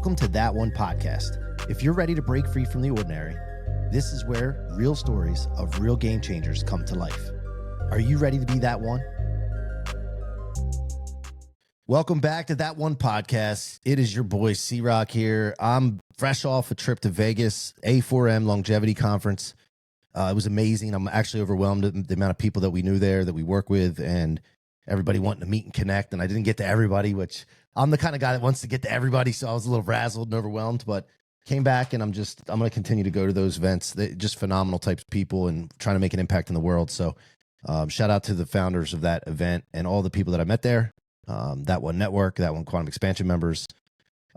Welcome to That1 Podcast. If you're ready to break free from the ordinary, this is where real stories of real game changers come to life. Are you ready to be that one? Welcome back to That1 Podcast. It is your boy C-Roc here. I'm fresh off a trip to Vegas, A4M Longevity Conference. It was amazing. I'm actually overwhelmed at the amount of people that we knew there, that we work with, and everybody wanting to meet and connect. And I didn't get to everybody, which I'm the kind of guy that wants to get to everybody. So I was a little frazzled and overwhelmed, but came back and I'm going to continue to go to those events. They're just phenomenal types of people and trying to make an impact in the world. So shout out to the founders of that event and all the people that I met there. That1 Network, That1 Quantum Expansion members.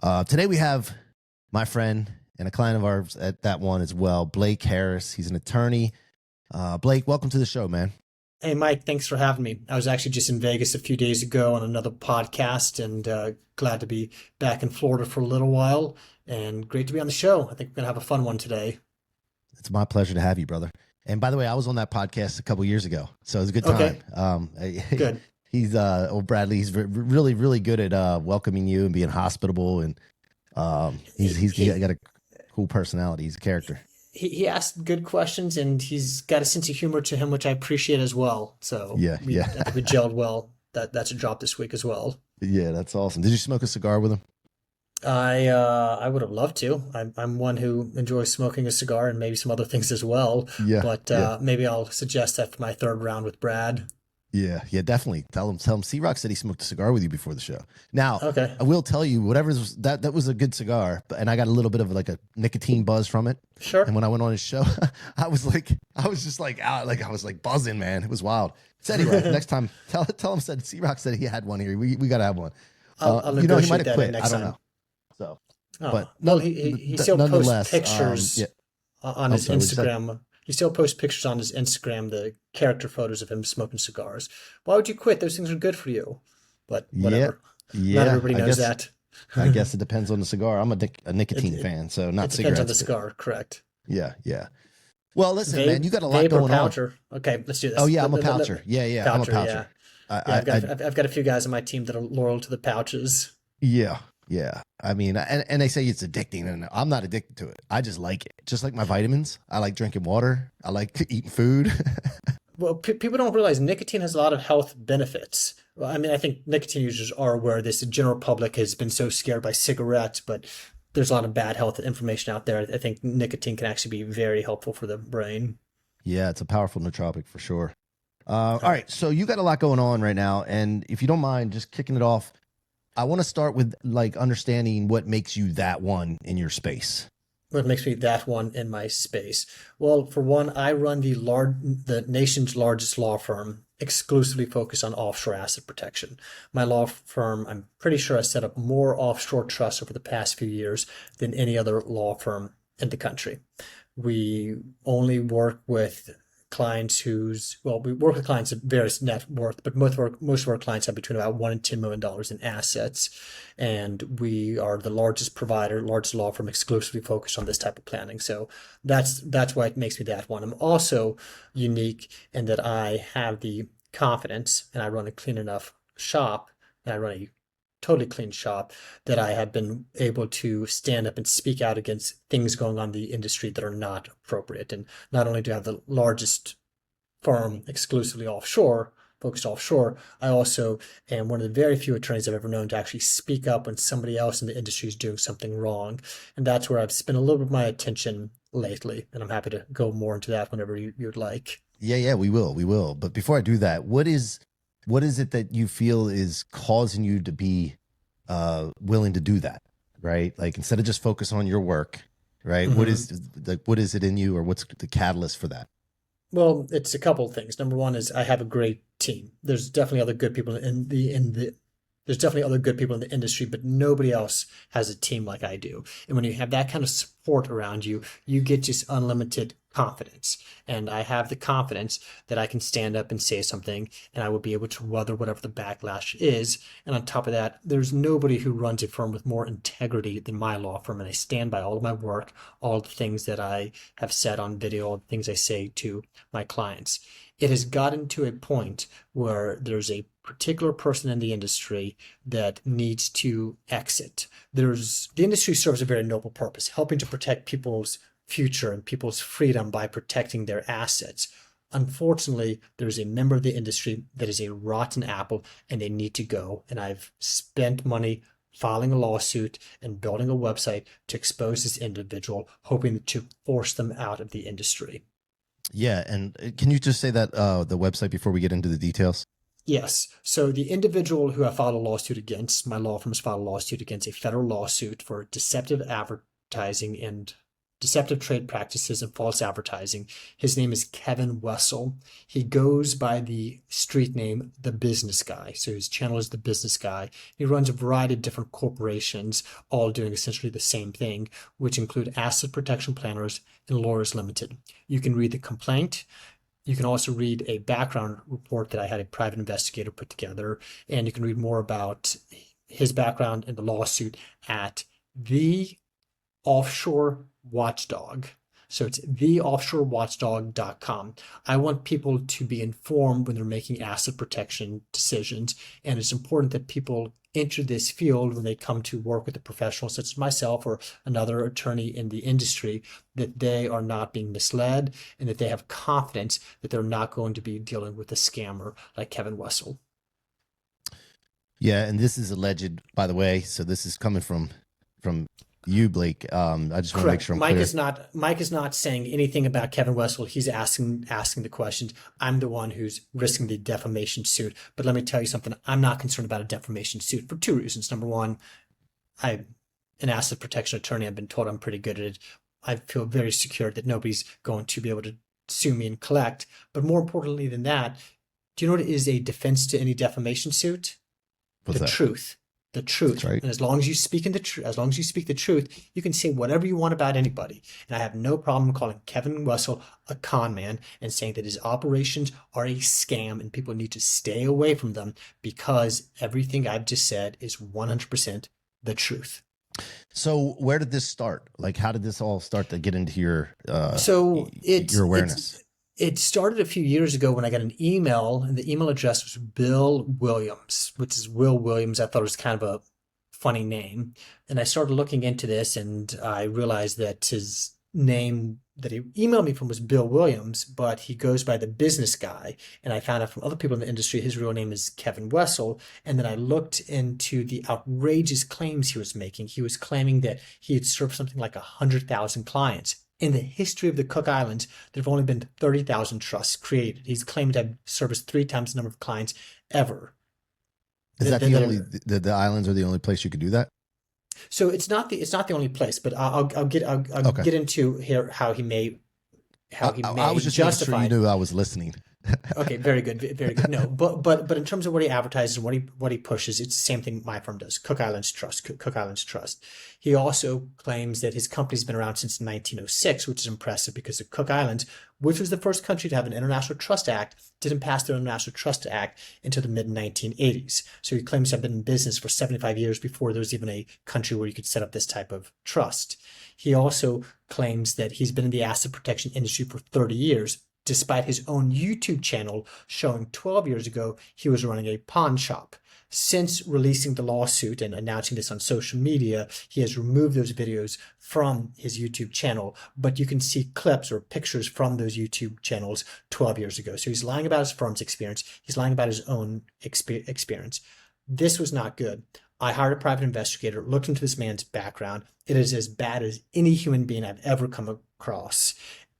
Today we have my friend and a client of ours at That1 as well, Blake Harris. He's an attorney. Blake, welcome to the show, man. Hey, Mike, thanks for having me. I was actually just in Vegas a few days ago on another podcast, and glad to be back in Florida for a little while, and great to be on the show. I think we're going to have a fun one today. It's my pleasure to have you, brother. And by the way, I was on that podcast a couple years ago, so it was a good time. Okay. Good. He's old Bradley. He's really, really good at welcoming you and being hospitable, and he's got a cool personality. He's a character. He asked good questions, and he's got a sense of humor to him, which I appreciate as well. So yeah. I think we gelled well. That's a drop this week as well. Yeah, that's awesome. Did you smoke a cigar with him? I would have loved to. I'm one who enjoys smoking a cigar and maybe some other things as well. Yeah. But maybe I'll suggest that for my third round with Brad. Yeah, definitely. Tell him. C-Roc said he smoked a cigar with you before the show. Now, okay. I will tell you, that was a good cigar, and I got a little bit of like a nicotine buzz from it. Sure. And when I went on his show, I was buzzing, man. It was wild. So anyway, next time, tell him said C-Roc said he had one here. We got to have one. I'll he might have quit. I don't know. So, but he still posts pictures on his Instagram. He still posts pictures on his Instagram, the character photos of him smoking cigars. Why would you quit? Those things are good for you. But whatever. Yeah. Not everybody knows that. I guess it depends on the cigar. I'm a nicotine fan, so not cigarettes. It depends on the cigar, correct. Yeah. Well, listen, man, you got a lot going on. Okay, let's do this. Oh, yeah, I'm a poucher. Yeah, I'm a poucher. Yeah. I've got a few guys on my team that are loyal to the pouches. Yeah. I mean, and they say it's addicting, and I'm not addicted to it. I just like it. Just like my vitamins. I like drinking water. I like eating food. Well, people don't realize nicotine has a lot of health benefits. Well, I mean, I think nicotine users are aware of this. The general public has been so scared by cigarettes, but there's a lot of bad health information out there. I think nicotine can actually be very helpful for the brain. Yeah, it's a powerful nootropic for sure. All right, so you got a lot going on right now, and if you don't mind just kicking it off, I want to start with like understanding what makes you that one in your space. What makes me that one in my space? Well, for one, I run the nation's largest law firm, exclusively focused on offshore asset protection. My law firm, I'm pretty sure, has set up more offshore trusts over the past few years than any other law firm in the country. We only work with clients we work with clients of various net worth, but most of our clients have between about $1 and $10 million in assets. And we are the largest law firm exclusively focused on this type of planning. So that's why it makes me that one. I'm also unique in that I have the confidence, and I run a clean enough shop, and I run a totally clean shop, that I have been able to stand up and speak out against things going on in the industry that are not appropriate. And not only do I have the largest firm exclusively focused offshore, I also am one of the very few attorneys I've ever known to actually speak up when somebody else in the industry is doing something wrong. And that's where I've spent a little bit of my attention lately. And I'm happy to go more into that whenever you'd like. Yeah, we will. But before I do that, what is it that you feel is causing you to be willing to do that, right? Like, instead of just focus on your work, right? Mm-hmm. What is it in you, or what's the catalyst for that? Well, it's a couple of things. Number one is I have a great team. There's definitely other good people in the industry, but nobody else has a team like I do. And when you have that kind of support around you, you get just unlimited confidence. And I have the confidence that I can stand up and say something, and I will be able to weather whatever the backlash is. And on top of that, there's nobody who runs a firm with more integrity than my law firm. And I stand by all of my work, all the things that I have said on video, all the things I say to my clients. it has gotten to a point where there's a particular person in the industry that needs to exit. The industry serves a very noble purpose, helping to protect people's future and people's freedom by protecting their assets. Unfortunately, there's a member of the industry that is a rotten apple and they need to go. And I've spent money filing a lawsuit and building a website to expose this individual, hoping to force them out of the industry. Yeah. And can you just say that the website before we get into the details? Yes. So the individual who I filed a lawsuit against, my law firm has filed a lawsuit against a federal lawsuit for deceptive advertising and deceptive trade practices and false advertising. His name is Kevin Wessel. He goes by the street name, The Business Guy. So his channel is The Business Guy. He runs a variety of different corporations, all doing essentially the same thing, which include Asset Protection Planners and Lawyers Limited. You can read the complaint. You can also read a background report that I had a private investigator put together, and you can read more about his background in the lawsuit at the Offshore Watchdog. So it's theoffshorewatchdog.com. I want people to be informed when they're making asset protection decisions, and it's important that people enter this field when they come to work with a professional such as myself or another attorney in the industry, that they are not being misled and that they have confidence that they're not going to be dealing with a scammer like Kevin Wessel. Yeah, and this is alleged, by the way, so this is coming from you, Blake. I just want to make sure I'm clear. Mike is not saying anything about Kevin Wessel. He's asking the questions. I'm the one who's risking the defamation suit. But let me tell you something. I'm not concerned about a defamation suit for two reasons. Number one, I'm an asset protection attorney. I've been told I'm pretty good at it. I feel very secure that nobody's going to be able to sue me and collect. But more importantly than that, do you know what is a defense to any defamation suit? What's that? Truth. The truth. Right. And as long as you speak the truth, you can say whatever you want about anybody. And I have no problem calling Kevin Wessel a con man and saying that his operations are a scam and people need to stay away from them because everything I've just said is 100% the truth. So where did this start? Like, how did this all start to get into your your awareness? It started a few years ago when I got an email, and the email address was Bill Williams, which is Will Williams. I thought it was kind of a funny name. And I started looking into this, and I realized that his name that he emailed me from was Bill Williams, but he goes by The Business Guy. And I found out from other people in the industry his real name is Kevin Wessel. And then I looked into the outrageous claims he was making. He was claiming that he had served something like 100,000 clients. In the history of the Cook Islands, there have only been 30,000 trusts created. He's claimed to have serviced 3 times the number of clients ever. Is that the islands are the only place you could do that? So it's not the only place, but I'll get into here how he may I was just justify. making sure you knew I was listening. Okay, very good, very good. No, but in terms of what he advertises and what he pushes, it's the same thing my firm does. Cook Islands Trust. He also claims that his company's been around since 1906, which is impressive because the Cook Islands, which was the first country to have an International Trust Act, didn't pass their International Trust Act until the mid-1980s. So he claims to have been in business for 75 years before there was even a country where you could set up this type of trust. He also claims that he's been in the asset protection industry for 30 years, despite his own YouTube channel showing 12 years ago he was running a pawn shop. Since releasing the lawsuit and announcing this on social media, he has removed those videos from his YouTube channel, but you can see clips or pictures from those YouTube channels 12 years ago. So he's lying about his firm's experience. He's lying about his own experience. This was not good. I hired a private investigator, looked into this man's background. It is as bad as any human being I've ever come across.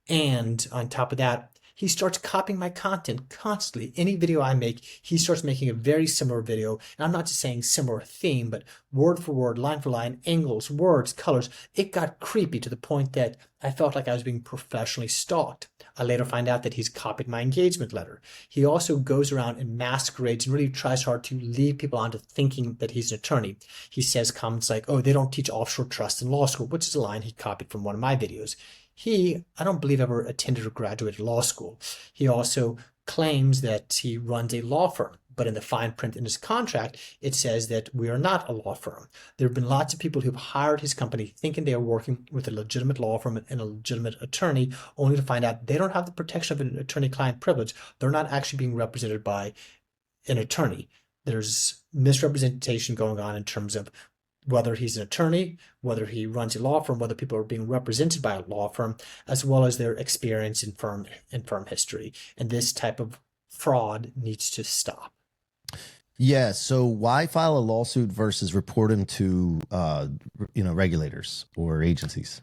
And on top of that, he starts copying my content constantly. Any video I make, he starts making a very similar video. And I'm not just saying similar theme, but word for word, line for line, angles, words, colors. It got creepy to the point that I felt like I was being professionally stalked. I later find out that he's copied my engagement letter. He also goes around and masquerades and really tries hard to lead people onto thinking that he's an attorney. He says comments like, oh, they don't teach offshore trust in law school, which is a line he copied from one of my videos. I don't believe ever attended or graduated law school. He also claims that he runs a law firm, but in the fine print in his contract, it says that we are not a law firm. There have been lots of people who've hired his company thinking they are working with a legitimate law firm and a legitimate attorney, only to find out they don't have the protection of an attorney-client privilege. They're not actually being represented by an attorney. There's misrepresentation going on in terms of whether he's an attorney, whether he runs a law firm, whether people are being represented by a law firm, as well as their experience in firm history. And this type of fraud needs to stop. Yeah. So why file a lawsuit versus report him to, regulators or agencies?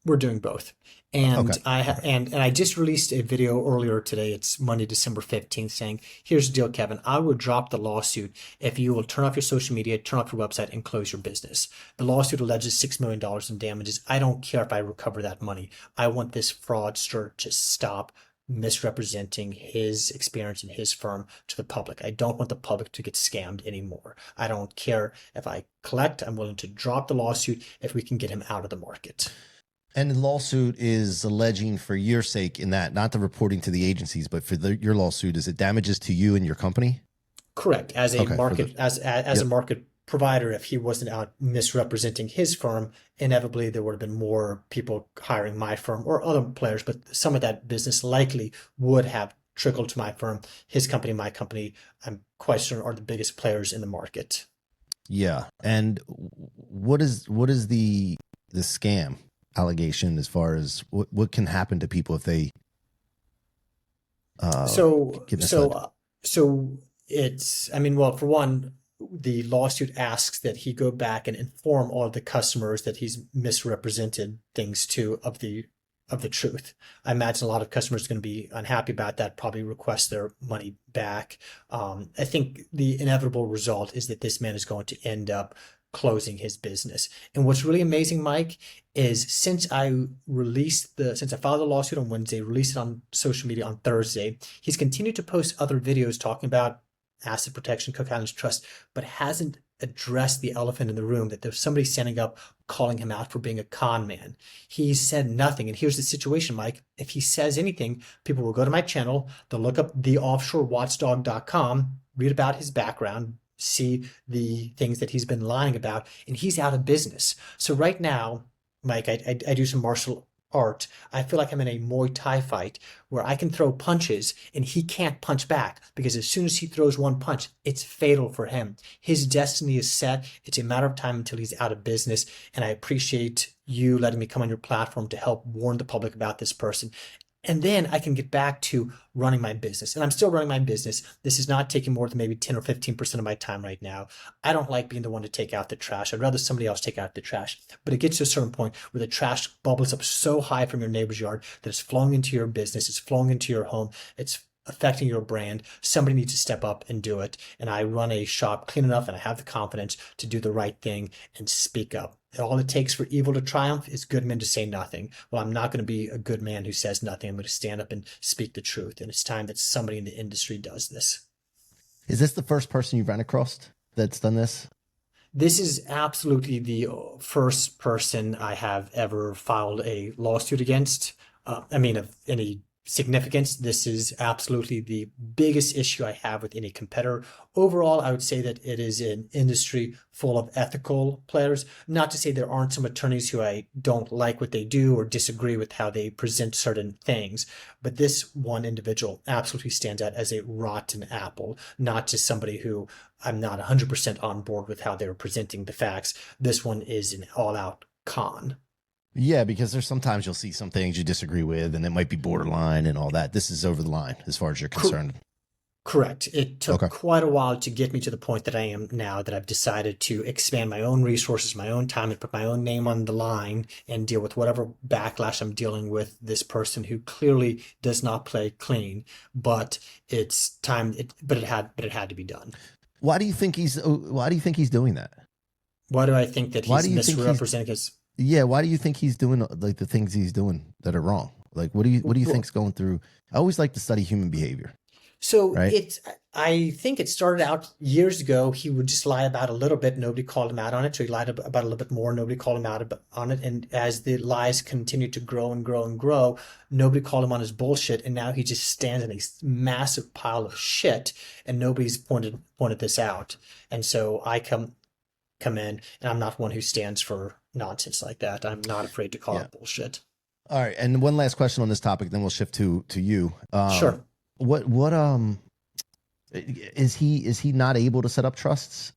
We're doing both. And Okay. I just released a video earlier today. It's Monday, December 15th, saying, here's the deal, Kevin. I would drop the lawsuit if you will turn off your social media, turn off your website, and close your business. The lawsuit alleges $6 million in damages. I don't care if I recover that money. I want this fraudster to stop misrepresenting his experience in his firm to the public. I don't want the public to get scammed anymore. I don't care if I collect. I'm willing to drop the lawsuit if we can get him out of the market. And the lawsuit is alleging for your sake in that, not the reporting to the agencies, but for your lawsuit, is it damages to you and your company? Correct. As a Okay, market, as a market provider, if he wasn't out misrepresenting his firm, inevitably there would have been more people hiring my firm or other players, but some of that business likely would have trickled to my firm. His company, my company, I'm quite certain are the biggest players in the market. Yeah. And what is the scam allegation as far as what can happen to people if they So get misled? it's, well, for one, the lawsuit asks that he go back and inform all of the customers that he's misrepresented things of the truth. I imagine a lot of customers are going to be unhappy about that, probably request their money back. I think the inevitable result is that this man is going to end up closing his business. And what's really amazing, Mike, is since I filed the lawsuit on Wednesday, released it on social media on Thursday, he's continued to post other videos talking about asset protection, Cook Islands Trust, but hasn't addressed the elephant in the room, that there's somebody standing up calling him out for being a con man. He said nothing. And here's the situation, Mike. If he says anything, people will go to my channel, they'll look up theoffshorewatchdog.com, read about his background, see the things that he's been lying about, and he's out of business. So right now, Mike, I do some martial art. I feel like I'm in a Muay Thai fight where I can throw punches and he can't punch back, because as soon as he throws one punch, it's fatal for him. His destiny is set. It's a matter of time until he's out of business. And I appreciate you letting me come on your platform to help warn the public about this person. And then I can get back to running my business. And I'm still running my business. This is not taking more than maybe 10 or 15% of my time right now. I don't like being the one to take out the trash. I'd rather somebody else take out the trash. But it gets to a certain point where the trash bubbles up so high from your neighbor's yard that it's flowing into your business, it's flowing into your home, it's affecting your brand. Somebody needs to step up and do it. And I run a shop clean enough and I have the confidence to do the right thing and speak up. All it takes for evil to triumph is good men to say nothing. Well, I'm not going to be a good man who says nothing. I'm going to stand up and speak the truth. And it's time that somebody in the industry does this. Is this the first person you've run across that's done this? This is absolutely the first person I have ever filed a lawsuit against. Of any significance. This is absolutely the biggest issue I have with any competitor. Overall, I would say that it is an industry full of ethical players. Not to say there aren't some attorneys who I don't like what they do or disagree with how they present certain things, but this one individual absolutely stands out as a rotten apple, not just somebody who I'm not 100% on board with how they're presenting the facts. This one is an all-out con. Yeah, because there's sometimes you'll see some things you disagree with and it might be borderline and all that. This is over the line as far as you're concerned. Correct. It took quite a while to get me to the point that I am now, that I've decided to expand my own resources, my own time, and put my own name on the line and deal with whatever backlash I'm dealing with this person who clearly does not play clean. But it's time. But it had to be done. Why do you think he's doing that? Why do I think that he's misrepresenting his? Yeah, why do you think he's doing like the things he's doing that are wrong? Like, what do you think's going through? I always like to study human behavior. So right? I think it started out years ago. He would just lie about a little bit. Nobody called him out on it. So he lied about a little bit more. Nobody called him out on it. And as the lies continued to grow and grow and grow, nobody called him on his bullshit. And now he just stands in a massive pile of shit, and nobody's pointed this out. And so I come in, and I'm not one who stands for nonsense like that. I'm not afraid to call it bullshit. All right. And one last question on this topic, then we'll shift to you. Sure. What is he not able to set up trusts?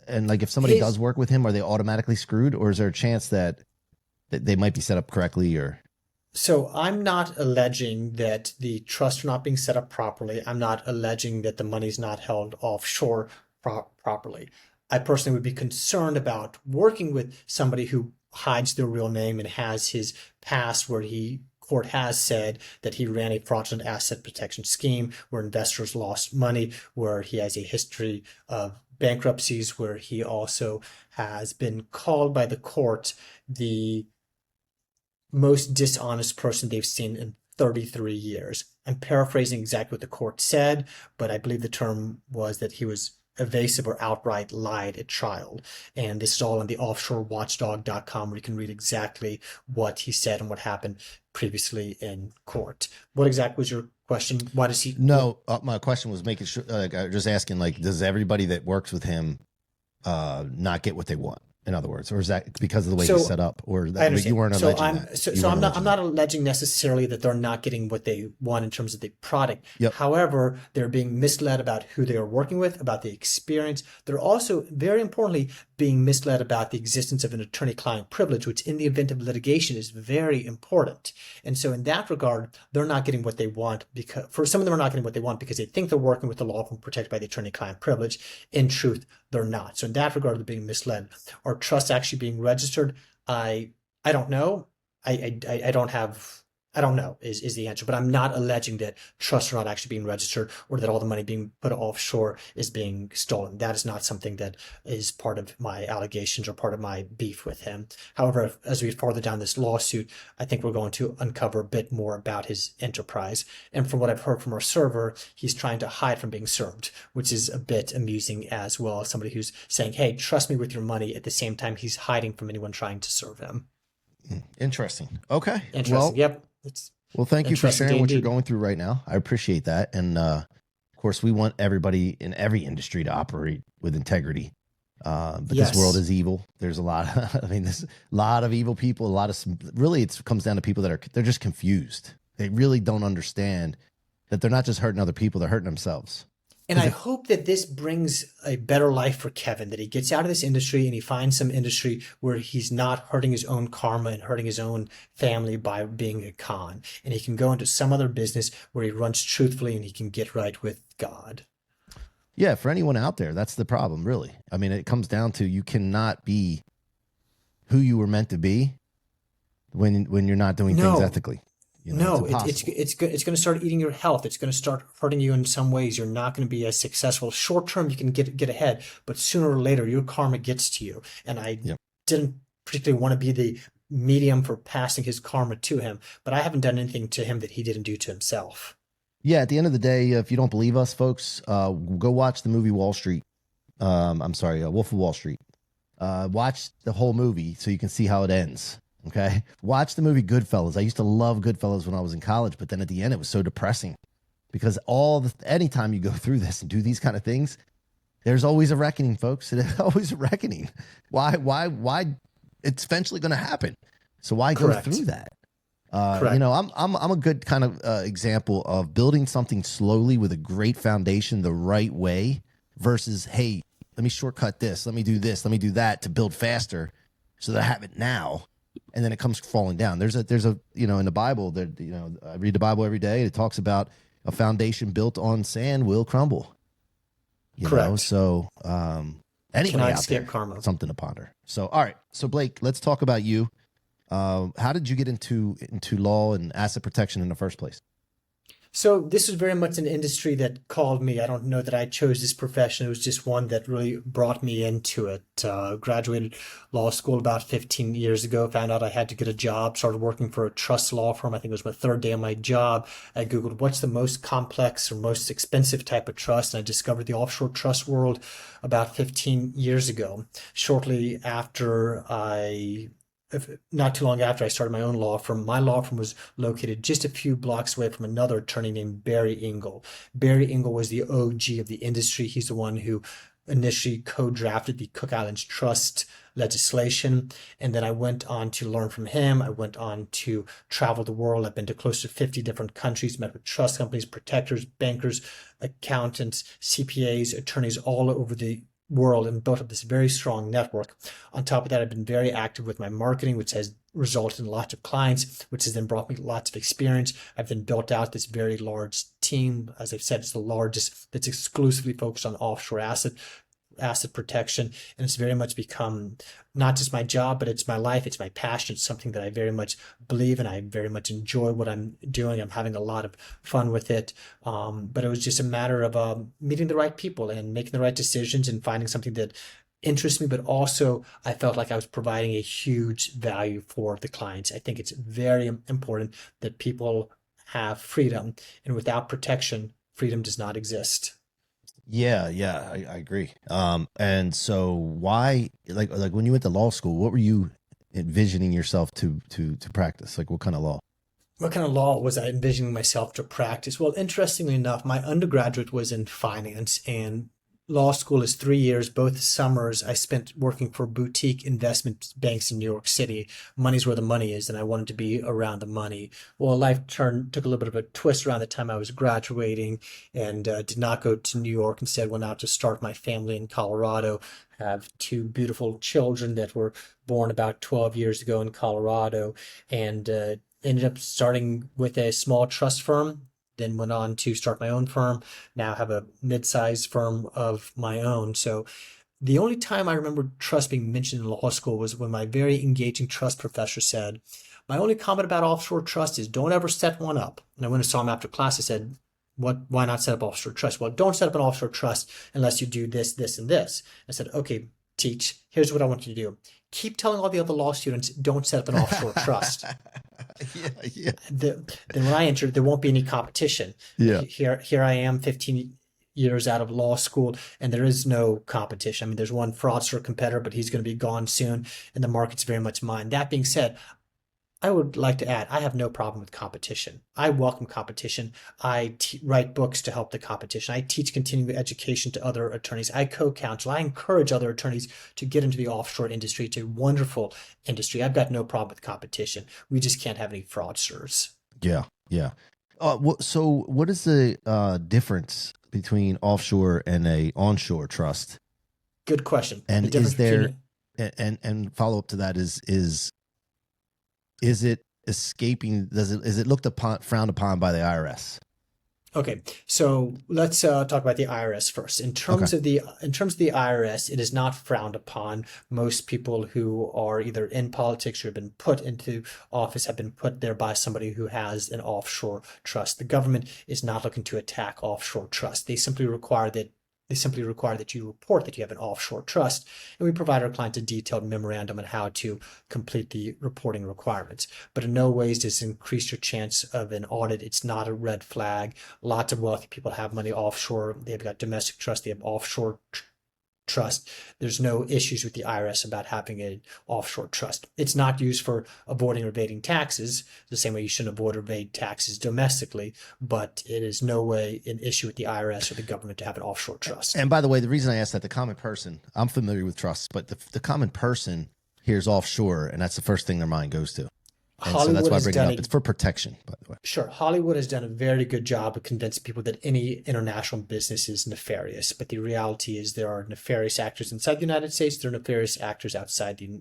And like, if somebody does work with him, are they automatically screwed, or is there a chance that they might be set up correctly? Or so I'm not alleging that the trusts are not being set up properly. I'm not alleging that the money's not held offshore properly. I personally would be concerned about working with somebody who hides their real name and has his past where court has said that he ran a fraudulent asset protection scheme where investors lost money, where he has a history of bankruptcies, where he also has been called by the court the most dishonest person they've seen in 33 years. I'm paraphrasing exactly what the court said, but I believe the term was that he was evasive or outright lied at trial. And this is all on the offshorewatchdog.com, where you can read exactly what he said and what happened previously in court. What exactly was your question? Why does he? No, my question was making sure, just asking, like, does everybody that works with him not get what they want? In other words, or is that because of the way he's set up, or that you weren't alleging that? I'm not alleging necessarily that they're not getting what they want in terms of the product. Yep. However, they're being misled about who they are working with, about the experience. They're also, very importantly, being misled about the existence of an attorney-client privilege, which in the event of litigation is very important. And so in that regard, they're not getting what they want, because for some of them are not getting what they want because they think they're working with the law firm protected by the attorney-client privilege. In truth, they're not. So in that regard, they're being misled. Are trusts actually being registered? I don't know. I don't know is the answer, but I'm not alleging that trusts are not actually being registered or that all the money being put offshore is being stolen. That is not something that is part of my allegations or part of my beef with him. However, as we farther down this lawsuit, I think we're going to uncover a bit more about his enterprise. And from what I've heard from our server, he's trying to hide from being served, which is a bit amusing as well. Somebody who's saying, hey, trust me with your money. At the same time, he's hiding from anyone trying to serve him. Interesting. Okay. Interesting. Well, yep. Well, thank you for sharing what you're going through right now. I appreciate that. And of course, we want everybody in every industry to operate with integrity. But this world is evil. There's a lot there's a lot of evil people, really it comes down to people they're just confused. They really don't understand that they're not just hurting other people, they're hurting themselves. And I hope that this brings a better life for Kevin, that he gets out of this industry and he finds some industry where he's not hurting his own karma and hurting his own family by being a con. And he can go into some other business where he runs truthfully and he can get right with God. Yeah, for anyone out there, that's the problem, really. I mean, it comes down to you cannot be who you were meant to be when you're not doing things ethically. It's going to start eating your health. It's going to start hurting you in some ways. You're not going to be as successful. Short term, you can get ahead, but sooner or later, your karma gets to you. And I didn't particularly want to be the medium for passing his karma to him, but I haven't done anything to him that he didn't do to himself. Yeah, at the end of the day, if you don't believe us, folks, go watch the movie Wolf of Wall Street. Watch the whole movie so you can see how it ends. Okay. Watch the movie Goodfellas. I used to love Goodfellas when I was in college, but then at the end it was so depressing because anytime you go through this and do these kind of things, there's always a reckoning, folks. There's always a reckoning. Why it's eventually going to happen. So why go through that? I'm a good kind of example of building something slowly with a great foundation the right way versus, hey, let me shortcut this. Let me do this. Let me do that to build faster so that I have it now. And then it comes falling down. There's a in the Bible that I read the Bible every day. It talks about a foundation built on sand will crumble. So anybody out there, karma. Something to ponder. So all right, so Blake, let's talk about you. How did you get into law and asset protection in the first place? So this was very much an industry that called me. I don't know that I chose this profession. It was just one that really brought me into it. Graduated law school about 15 years ago, found out I had to get a job, started working for a trust law firm. I think it was my third day on my job. I Googled what's the most complex or most expensive type of trust, and I discovered the offshore trust world about 15 years ago. Shortly after not too long after I started my own law firm, my law firm was located just a few blocks away from another attorney named Barry Engel. Barry Engel was the OG of the industry. He's the one who initially co-drafted the Cook Islands Trust legislation. And then I went on to learn from him. I went on to travel the world. I've been to close to 50 different countries, met with trust companies, protectors, bankers, accountants, CPAs, attorneys all over the world, and built up this very strong network. On top of that, I've been very active with my marketing, which has resulted in lots of clients, which has then brought me lots of experience. I've then built out this very large team. As I've said, it's the largest that's exclusively focused on offshore asset protection, and it's very much become not just my job, but it's my life, it's my passion. It's something that I very much believe in. I very much enjoy what I'm doing. I'm having a lot of fun with it, but it was just a matter of meeting the right people and making the right decisions and finding something that interests me, but also I felt like I was providing a huge value for the clients. I think it's very important that people have freedom, and without protection, freedom does not exist. Yeah, I agree. And so why, like when you went to law school, what were you envisioning yourself to practice? Like what kind of law? What kind of law was I envisioning myself to practice? Well, interestingly enough, my undergraduate was in finance, and law school is 3 years. Both summers I spent working for boutique investment banks in New York City. Money's where the money is, and I wanted to be around the money. Well, life took a little bit of a twist around the time I was graduating, and did not go to New York. Instead, went out to start my family in Colorado. I have two beautiful children that were born about 12 years ago in Colorado, and ended up starting with a small trust firm, then went on to start my own firm. Now have a mid-sized firm of my own. So the only time I remember trust being mentioned in law school was when my very engaging trust professor said, my only comment about offshore trust is don't ever set one up. And I went and saw him after class. I said, why not set up offshore trust? Well, don't set up an offshore trust unless you do this, this, and this. I said, okay, teach, here's what I want you to do. Keep telling all the other law students, don't set up an offshore trust. Yeah. Then when I entered, there won't be any competition. Yeah. Here I am, 15 years out of law school, and there is no competition. I mean, there's one fraudster competitor, but he's going to be gone soon, and the market's very much mine. That being said, I would like to add, I have no problem with competition. I welcome competition. I write books to help the competition. I teach continuing education to other attorneys. I co-counsel. I encourage other attorneys to get into the offshore industry. It's a wonderful industry. I've got no problem with competition. We just can't have any fraudsters. Yeah. So what is the difference between offshore and a onshore trust? Good question. And is there, and follow up to that is it escaping? Is it frowned upon by the IRS? Okay, so let's talk about the IRS first. In terms of the IRS, it is not frowned upon. Most people who are either in politics or have been put into office have been put there by somebody who has an offshore trust. The government is not looking to attack offshore trust. They simply require that you report that you have an offshore trust, and we provide our clients a detailed memorandum on how to complete the reporting requirements. But in no ways does it increase your chance of an audit. It's not a red flag. Lots of wealthy people have money offshore. They've got domestic trust. They have offshore trust. There's no issues with the IRS about having an offshore trust. It's not used for avoiding or evading taxes, the same way you shouldn't avoid or evade taxes domestically, but it is no way an issue with the IRS or the government to have an offshore trust. And by the way, the reason I asked that, the common person, I'm familiar with trusts, but the common person hears offshore, and that's the first thing their mind goes to. And so that's why I bring it up. It's for protection, by the way. Sure. Hollywood has done a very good job of convincing people that any international business is nefarious. But the reality is there are nefarious actors inside the United States. There are nefarious actors outside the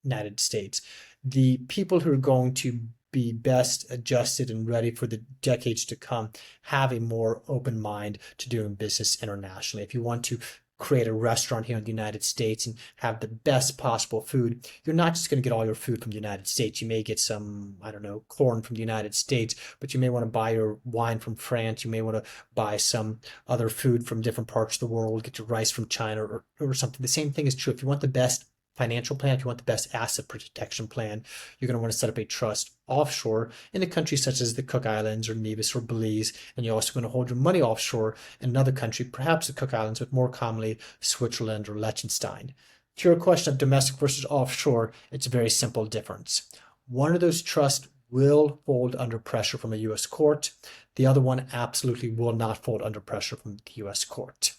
United States. The people who are going to be best adjusted and ready for the decades to come have a more open mind to doing business internationally. If you want to create a restaurant here in the United States and have the best possible food, you're not just going to get all your food from the United States. You may get some, I don't know, corn from the United States, but you may want to buy your wine from France. You may want to buy some other food from different parts of the world, get your rice from China or something. The same thing is true. If you want the best financial plan, if you want the best asset protection plan, you're going to want to set up a trust offshore in a country such as the Cook Islands or Nevis or Belize. And you're also going to hold your money offshore in another country, perhaps the Cook Islands, but more commonly Switzerland or Liechtenstein. To your question of domestic versus offshore, it's a very simple difference. One of those trusts will fold under pressure from a U.S. court. The other one absolutely will not fold under pressure from the U.S. court.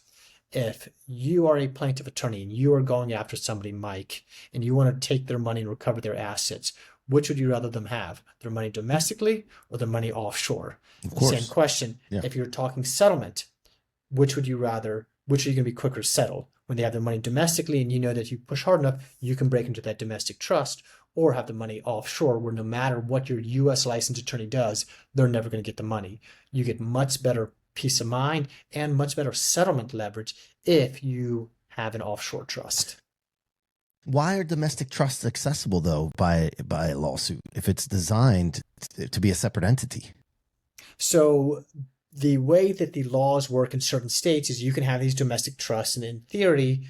If you are a plaintiff attorney and you are going after somebody, Mike, and you want to take their money and recover their assets, which would you rather them have? Their money domestically or their money offshore? Of course. Same question. Yeah. If you're talking settlement, which are you going to be quicker to settle? When they have their money domestically and you know that if you push hard enough, you can break into that domestic trust, or have the money offshore where no matter what your U.S. licensed attorney does, they're never going to get the money. You get much better peace of mind and much better settlement leverage if you have an offshore trust. Why are domestic trusts accessible though by a lawsuit if it's designed to be a separate entity? So the way that the laws work in certain states is you can have these domestic trusts, and in theory,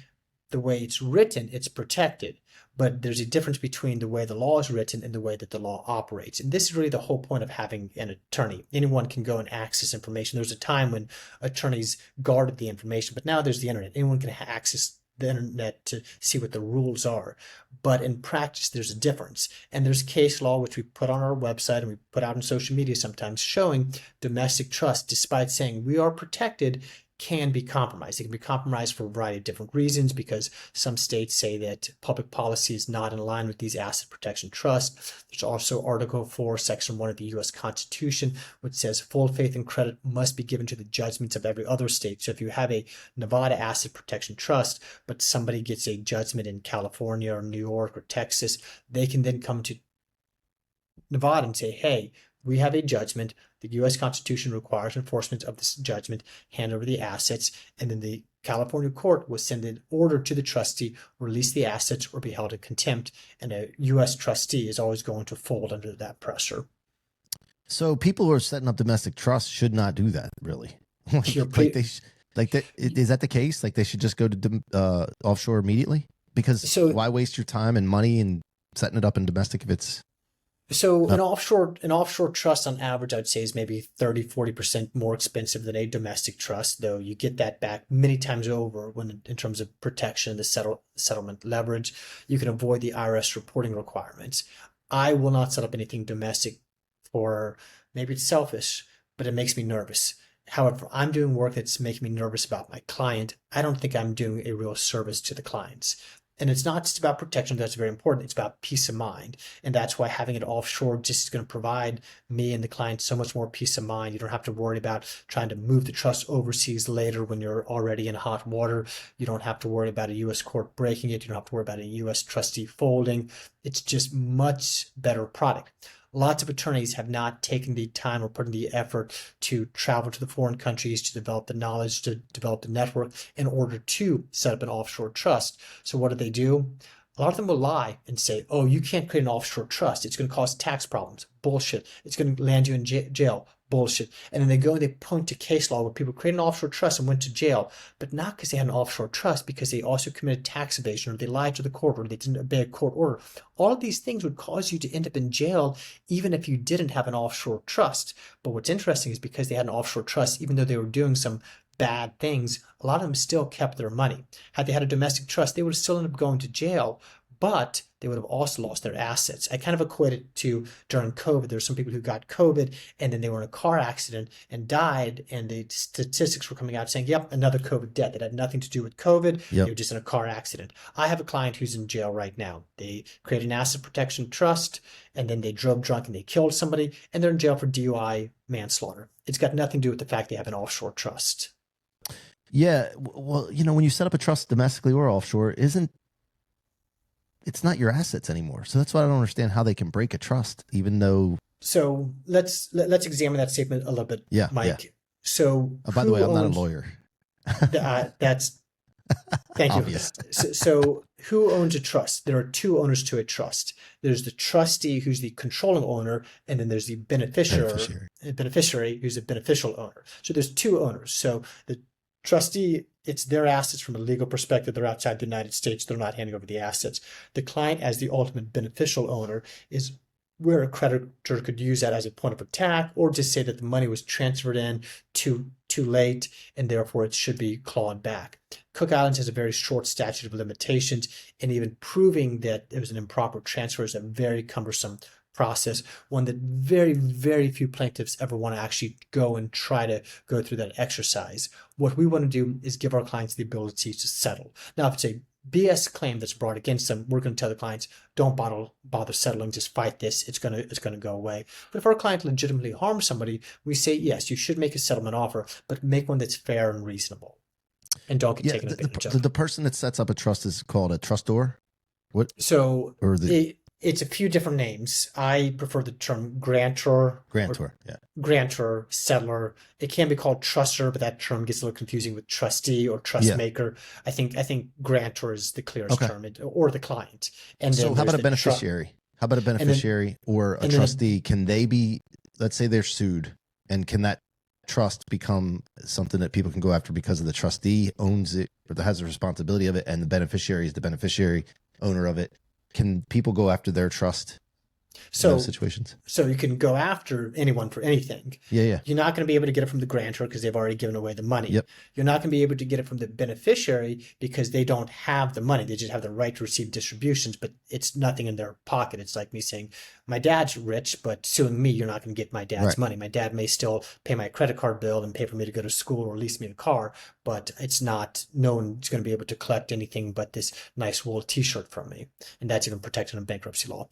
the way it's written, it's protected. But there's a difference between the way the law is written and the way that the law operates. And this is really the whole point of having an attorney. Anyone can go and access information. There was a time when attorneys guarded the information, but now there's the internet. Anyone can access the internet to see what the rules are. But in practice, there's a difference. And there's case law, which we put on our website and we put out on social media sometimes, showing domestic trust, despite saying we are protected, can be compromised. It can be compromised for a variety of different reasons, because some states say that public policy is not in line with these asset protection trusts. There's also Article 4, Section 1 of the U.S. Constitution, which says full faith and credit must be given to the judgments of every other state. So if you have a Nevada asset protection trust, but somebody gets a judgment in California or New York or Texas, they can then come to Nevada and say, hey, we have a judgment. The U.S. Constitution requires enforcement of this judgment, hand over the assets, and then the California court will send an order to the trustee, release the assets, or be held in contempt. And a U.S. trustee is always going to fold under that pressure. So people who are setting up domestic trusts should not do that, really. Is that the case? Like they should just go to offshore immediately? Because why waste your time and money and setting it up in domestic if it's... So an offshore trust on average, I would say, is maybe 30-40% more expensive than a domestic trust, though you get that back many times over when in terms of protection, the settlement leverage. You can avoid the IRS reporting requirements. I will not set up anything domestic for, maybe it's selfish, but it makes me nervous. However, I'm doing work that's making me nervous about my client. I don't think I'm doing a real service to the clients. And it's not just about protection, that's very important. It's about peace of mind. And that's why having it offshore just is going to provide me and the client so much more peace of mind. You don't have to worry about trying to move the trust overseas later when you're already in hot water. You don't have to worry about a U.S. court breaking it. You don't have to worry about a U.S. trustee folding. It's just much better product. Lots of attorneys have not taken the time or put in the effort to travel to the foreign countries, to develop the knowledge, to develop the network in order to set up an offshore trust. So what do? A lot of them will lie and say, oh, you can't create an offshore trust. It's going to cause tax problems. Bullshit. It's going to land you in jail. Bullshit. And then they go and they point to case law where people created an offshore trust and went to jail, but not because they had an offshore trust, because they also committed tax evasion, or they lied to the court, or they didn't obey a court order. All of these things would cause you to end up in jail even if you didn't have an offshore trust. But what's interesting is because they had an offshore trust, even though they were doing some bad things, a lot of them still kept their money. Had they had a domestic trust, they would have still ended up going to jail, but they would have also lost their assets. I kind of equate it to during COVID. There were some people who got COVID and then they were in a car accident and died, and the statistics were coming out saying, yep, another COVID death that had nothing to do with COVID. Yep. They were just in a car accident. I have a client who's in jail right now. They created an asset protection trust, and then they drove drunk and they killed somebody, and they're in jail for DUI manslaughter. It's got nothing to do with the fact they have an offshore trust. Yeah. Well, when you set up a trust domestically or offshore, it's not your assets anymore. So that's why I don't understand how they can break a trust, even though. So let's examine that statement a little bit, Mike. Yeah. So by the way, I'm not a lawyer. That's Thank you. Obvious. So who owns a trust? There are two owners to a trust. There's the trustee, who's the controlling owner, and then there's the beneficiary who's a beneficial owner. So there's two owners. So the trustee, it's their assets from a legal perspective. They're outside the United States. They're not handing over the assets. The client, as the ultimate beneficial owner, is where a creditor could use that as a point of attack, or just say that the money was transferred in too late and therefore it should be clawed back. Cook Islands has a very short statute of limitations, and even proving that it was an improper transfer is a very cumbersome process, one that very, very few plaintiffs ever want to actually go and try to go through that exercise. What we want to do is give our clients the ability to settle. Now, if it's a BS claim that's brought against them, we're going to tell the clients, don't bother settling, just fight this. It's going to go away. But if our client legitimately harms somebody, we say, yes, you should make a settlement offer, but make one that's fair and reasonable, and don't get taken advantage of. The person that sets up a trust is called a trustor? What? So it's a few different names. I prefer the term grantor. Grantor, settler. It can be called trustor, but that term gets a little confusing with trustee or trust maker. I think grantor is the clearest term, or the client. And so how about a beneficiary? How about a beneficiary or a trustee? Can they be, let's say they're sued, and can that trust become something that people can go after because of the trustee owns it or has the responsibility of it, and the beneficiary is the beneficiary owner of it? Can people go after their trust in those situations? So you can go after anyone for anything. Yeah. You're not going to be able to get it from the grantor because they've already given away the money. Yep. You're not going to be able to get it from the beneficiary because they don't have the money. They just have the right to receive distributions, but it's nothing in their pocket. It's like me saying, my dad's rich, but suing me, you're not going to get my dad's money. My dad may still pay my credit card bill and pay for me to go to school or lease me a car, but it's not, no one's going to be able to collect anything but this nice wool t-shirt from me. And that's even protected in bankruptcy law.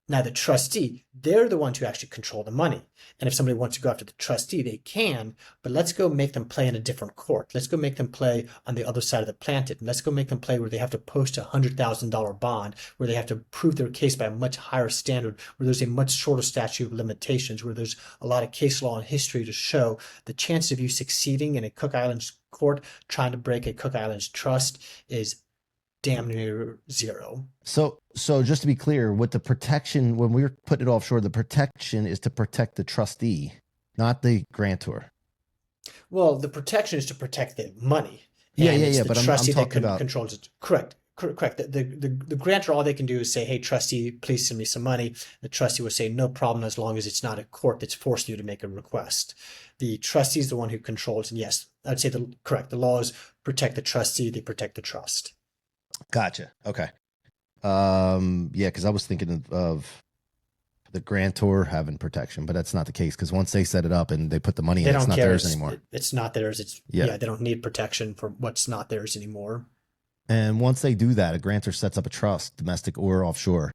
Now, the trustee, they're the ones who actually control the money. And if somebody wants to go after the trustee, they can, but let's go make them play in a different court. Let's go make them play on the other side of the Atlantic. And let's go make them play where they have to post a $100,000 bond, where they have to prove their case by a much higher standard, where there's a much shorter statute of limitations, where there's a lot of case law and history to show the chance of you succeeding in a Cook Islands court trying to break a Cook Islands trust is damn near zero. So just to be clear, with the protection, when we were putting it offshore, the protection is to protect the trustee, not the grantor. Well, the protection is to protect the money. Yeah. But I'm talking about controls it. Correct. The grantor, all they can do is say, hey, trustee, please send me some money. The trustee will say, no problem, as long as it's not a court that's forcing you to make a request. The trustee is the one who controls. And yes, I'd say the laws protect the trustee. They protect the trust. Gotcha. Okay. Yeah, because I was thinking of the grantor having protection, but that's not the case, because once they set it up and they put the money in, it's not theirs anymore. It's not theirs. They don't need protection for what's not theirs anymore. And once they do that, a grantor sets up a trust, domestic or offshore.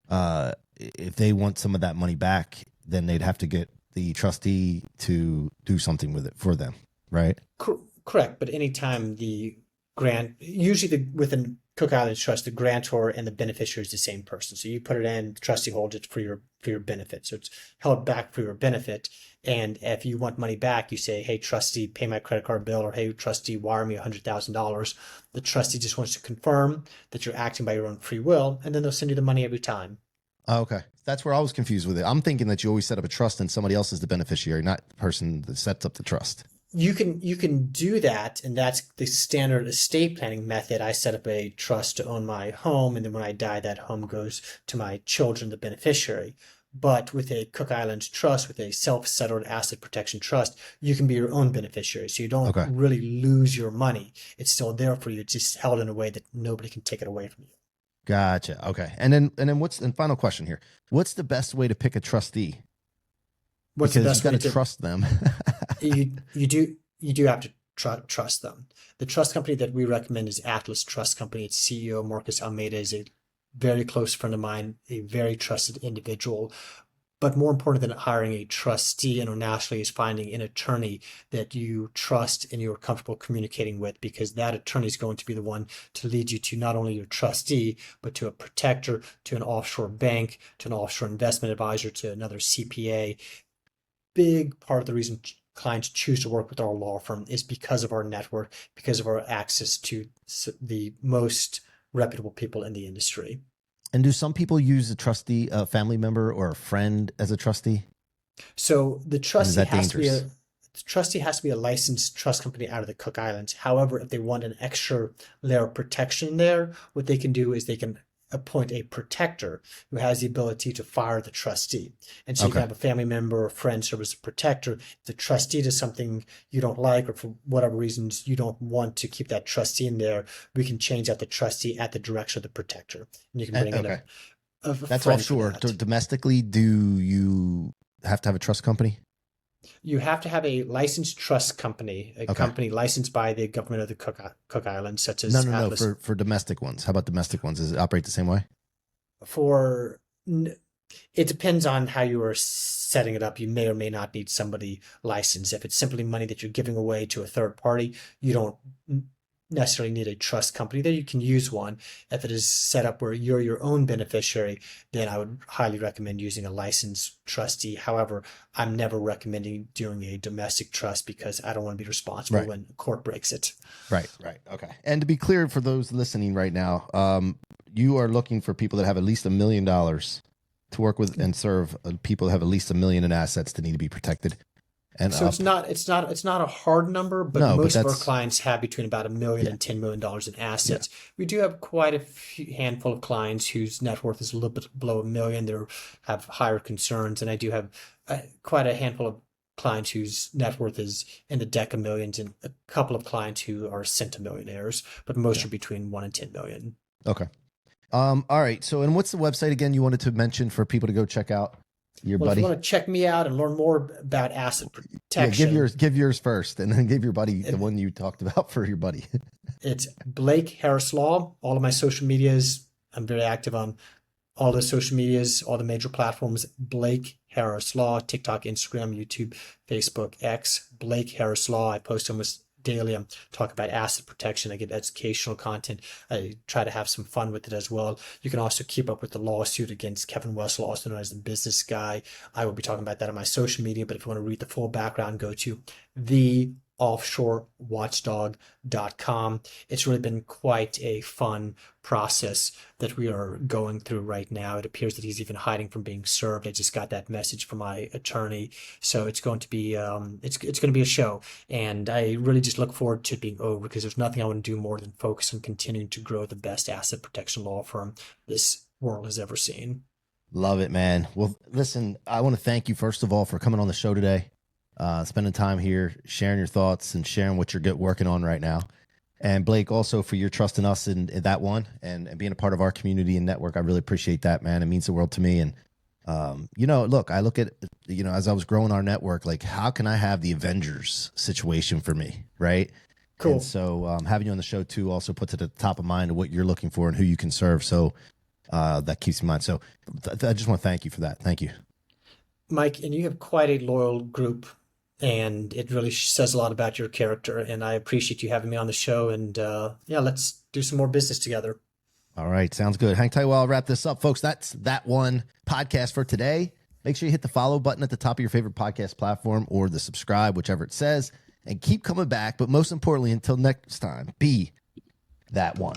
If they want some of that money back, then they'd have to get the trustee to do something with it for them, right? Correct. But anytime usually within Cook Islands Trust, the grantor and the beneficiary is the same person. So you put it in, the trustee holds it for your benefit. So it's held back for your benefit. And if you want money back, you say, hey, trustee, pay my credit card bill, or hey, trustee, wire me $100,000. The trustee just wants to confirm that you're acting by your own free will, and then they'll send you the money every time. Okay. That's where I was confused with it. I'm thinking that you always set up a trust and somebody else is the beneficiary, not the person that sets up the trust. You can do that, and that's the standard estate planning method. I set up a trust to own my home, and then when I die, that home goes to my children, the beneficiary. But with a Cook Islands trust, with a self-settled asset protection trust, you can be your own beneficiary. So you don't really lose your money. It's still there for you. It's just held in a way that nobody can take it away from you. Gotcha. Okay. And then final question here. What's the best way to pick a trustee? What's the best way to trust them? You do have to trust them. The trust company that we recommend is Atlas Trust Company. Its CEO, Marcus Almeida, is a very close friend of mine, a very trusted individual. But more important than hiring a trustee internationally is finding an attorney that you trust and you're comfortable communicating with, because that attorney is going to be the one to lead you to not only your trustee, but to a protector, to an offshore bank, to an offshore investment advisor, to another CPA. Big part of the reason clients choose to work with our law firm is because of our network, because of our access to the most reputable people in the industry. And do some people use a trustee, a family member or a friend as a trustee? So the trustee has to be dangerous? the trustee has to be a licensed trust company out of the Cook Islands. However, if they want an extra layer of protection there, what they can do is they can appoint a protector who has the ability to fire the trustee. And so you can Okay. have a family member or friend serve as a protector. If the trustee does something you don't like, or for whatever reasons you don't want to keep that trustee in there, we can change out the trustee at the direction of the protector. And you can bring in Okay. a That's friend for offshore. that. Domestically, do you have to have a trust company? You have to have a licensed trust company, a Okay. company licensed by the government of the Cook Islands, such No, as no, no. Atlas. For domestic ones. How about domestic ones? Does it operate the same way? For it depends on how you are setting it up. You may or may not need somebody licensed. If it's simply money that you're giving away to a third party, you don't necessarily need a trust company there. You can use one. If it is set up where you're your own beneficiary, then I would highly recommend using a licensed trustee. However, I'm never recommending doing a domestic trust because I don't want to be responsible Right. when court breaks it. Right. Okay. And to be clear for those listening right now, you are looking for people that have at least $1 million to work with and serve people that have at least $1 million in assets that need to be protected. And So up. it's not a hard number, but No, but most of our that's clients have between about $1 million yeah, and $10 million in yeah. assets. We do have quite a handful of clients whose net worth is a little bit below $1 million. They have higher concerns, and I do have quite a handful of clients whose net worth is in the deca millions, and a couple of clients who are centimillionaires, but most Yeah. are between 1 and 10 million. Okay. All right. So, and what's the website again you wanted to mention for people to go check out your Well, if you buddy? want to check me out and learn more about asset Yeah, protection, give yours first, and then give your buddy the it, one you talked about for your buddy. it's Blake Harris Law. All of my social medias, I'm very active on all the social medias, all the major platforms. Blake Harris Law, TikTok, Instagram, YouTube, Facebook, X. Blake Harris Law. I post almost daily. I'm talking about asset protection. I get educational content. I try to have some fun with it as well. You can also keep up with the lawsuit against Kevin Wessel, also known as the business guy. I will be talking about that on my social media, but if you want to read the full background, go to the offshorewatchdog.com. It's really been quite a fun process that we are going through right now. It appears that he's even hiding from being served. I just got that message from my attorney, so it's going to be it's going to be a show, and I really just look forward to it being over because there's nothing I want to do more than focus on continuing to grow the best asset protection law firm this world has ever seen. Love it, man. Well, listen, I want to thank you first of all for coming on the show today, spending time here, sharing your thoughts and sharing what you're working on right now. And Blake, also for your trust in us in that one and being a part of our community and network. I really appreciate that, man. It means the world to me. And, look, I look at, as I was growing our network, like how can I have the Avengers situation for me? Right. Cool. And so having you on the show too also puts it at the top of mind of what you're looking for and who you can serve. So that keeps in mind. So I just want to thank you for that. Thank you. Mike, and you have quite a loyal group, and it really says a lot about your character. And I appreciate you having me on the show. And yeah, let's do some more business together. All right. Sounds good. Hang tight while I wrap this up, folks. That's That One Podcast for today. Make sure you hit the follow button at the top of your favorite podcast platform or the subscribe, whichever it says, and keep coming back. But most importantly, until next time, be that one.